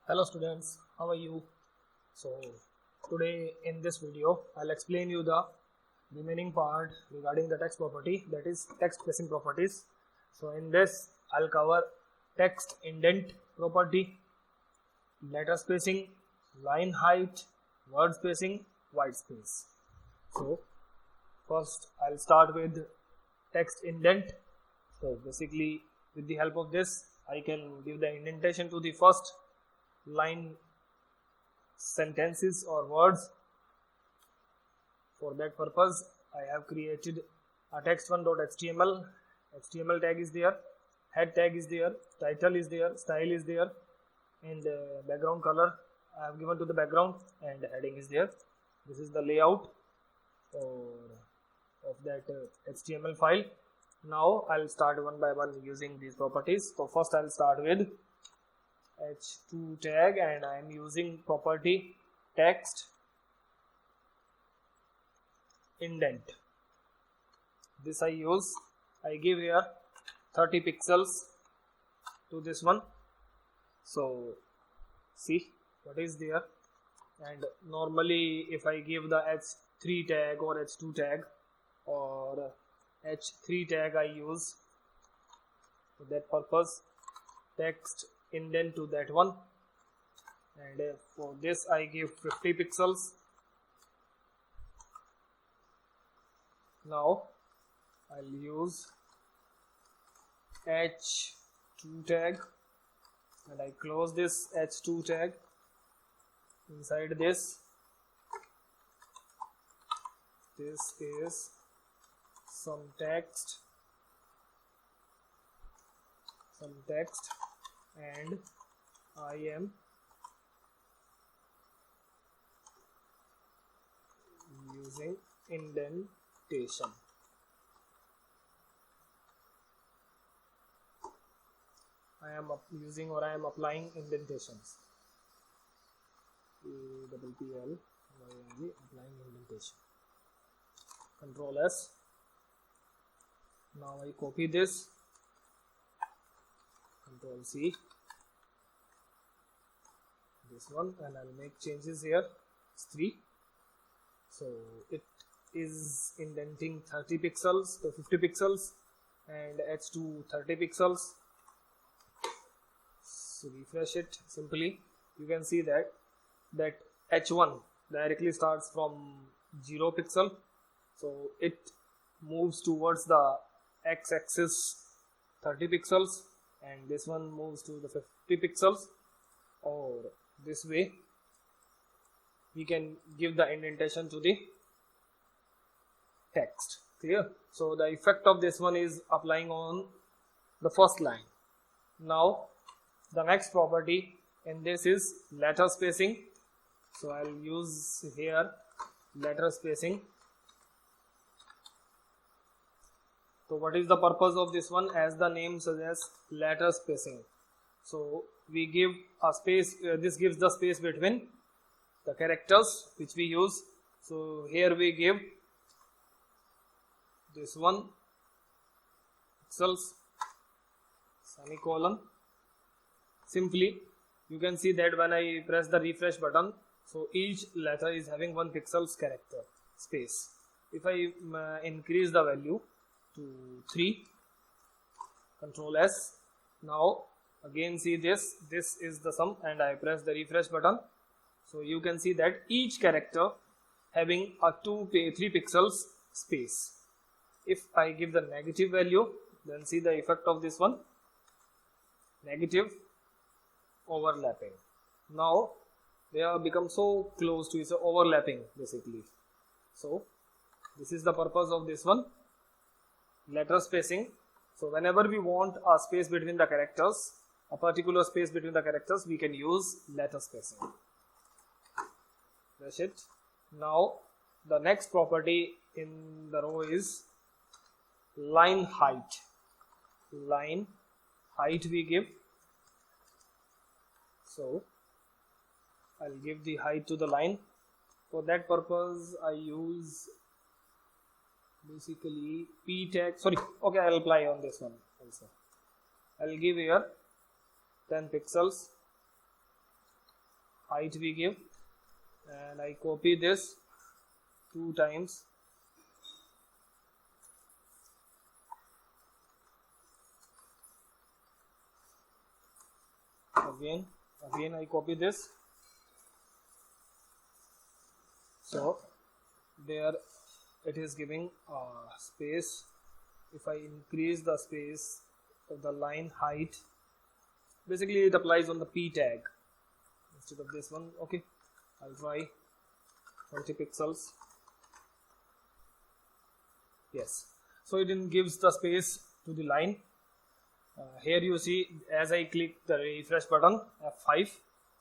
Hello students, how are you? So today in this video I'll explain you the remaining part regarding the text property, that is text spacing properties. So in this I'll cover text indent property, letter spacing, line height, word spacing, white space. So first I'll start with text indent. So basically with the help of this I can give the indentation to the first line sentences or words. For that purpose I have created a text1.html. HTML tag is there, head tag is there, title is there, style is there, and background color I have given to the background, and heading is there. This is the layout of that HTML file. Now I'll start one by one using these properties. So first I'll start with h2 tag, and I am using property text indent. This I give here 30 pixels to this one. So see what is there, and normally if I give the h3 tag or h2 tag or h3 tag I use for that purpose text indent to that one, and for this I give 50 pixels. Now I'll use h2 tag, and I close this h2 tag. Inside this is some text, and I am using indentation. I am applying indentations. applying indentation. Control S. Now I copy this. Control C. This one, and I'll make changes here. It's 3. So it is indenting 30 pixels to 50 pixels, and h2 30 pixels. So refresh it simply. You can see that h1 directly starts from 0 pixel, so it moves towards the x-axis 30 pixels, and this one moves to the 50 pixels. Or this way we can give the indentation to the text. Clear? So the effect of this one is applying on the first line. Now the next property in this is letter spacing. So I'll use here letter spacing. So what is the purpose of this one? As the name suggests, letter spacing. So we give a space, this gives the space between the characters which we use. So here we give this one pixels, semicolon. Simply you can see that when I press the refresh button, so each letter is having 1 pixels character space. If I increase the value to 3, Control S, now again see this is the sum, and I press the refresh button. So you can see that each character having a 3 pixels space. If I give the negative value, then see the effect of this one, negative overlapping. Now they have become so close to each other, overlapping basically. So this is the purpose of this one, letter spacing. So whenever we want a space between the characters, a particular space between the characters, we can use letter spacing. That's it. Now the next property in the row is line height. Line height we give. So I'll give the height to the line. For that purpose I use basically p tag. Okay, I'll apply on this one also. I'll give here 10 pixels, height we give, and I copy this 2 times. Again I copy this. So there it is giving space. If I increase the space of the line height, basically it applies on the P tag instead of this one. Okay, I'll try 20 pixels. Yes, so it gives the space to the line. Here you see, as I click the refresh button F5,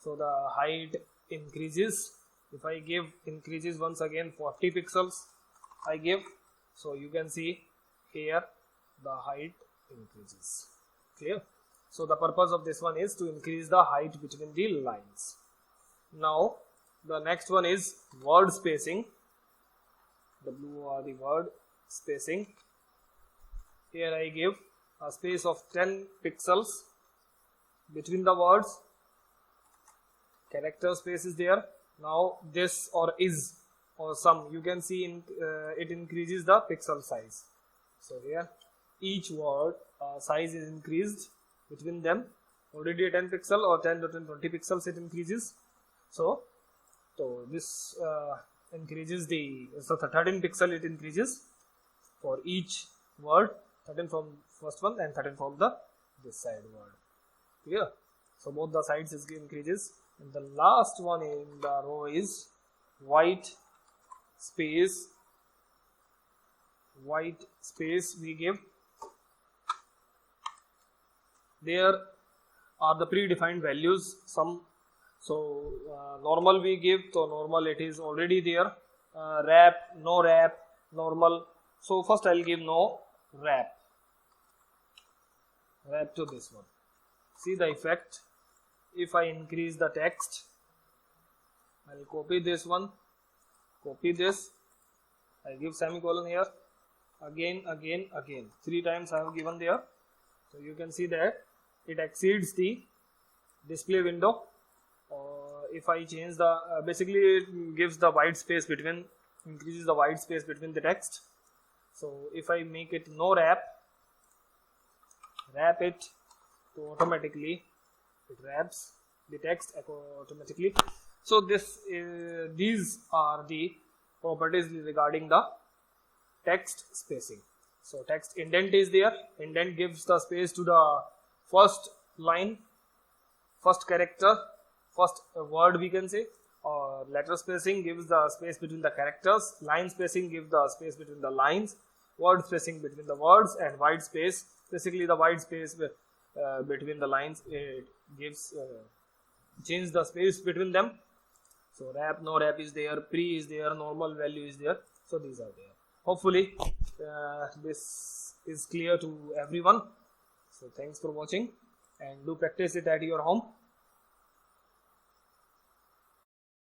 so the height increases. If I give increases once again 40 pixels I give, so you can see here the height increases. Clear? So the purpose of this one is to increase the height between the lines. Now the next one is word spacing. W or the word spacing. Here I give a space of 10 pixels between the words. Character space is there. Now this or is or some, you can see it increases the pixel size. So here each word size is increased between them. Already a 10 pixel or 10 to 20 pixels it increases. So this increases the 13 pixel it increases for each word. 13 from first one and 13 from the this side word. Clear? So both the sides is increases. And the last one in the row is white space. White space we give. There are the predefined values. Some normal we give, so normal it is already there. Wrap, no wrap, normal. So first I'll give no wrap. Wrap to this one. See the effect. If I increase the text, I'll copy this one, copy this, I give semicolon here, again 3 times I have given there. So you can see that it exceeds the display window. If I change the basically it gives the white space between, increases the white space between the text. So if I make it no wrap it, so automatically it wraps the text automatically. So these are the properties regarding the text spacing. So text indent is there. Indent gives the space to the first line, first character, first word we can say. Or letter spacing gives the space between the characters. Line spacing gives the space between the lines. Word spacing between the words, and white space, basically the white space between the lines, it gives change the space between them. So wrap, no wrap is there, pre is there, normal value is there. So these are there. Hopefully this is clear to everyone. So thanks for watching, and do practice it at your home.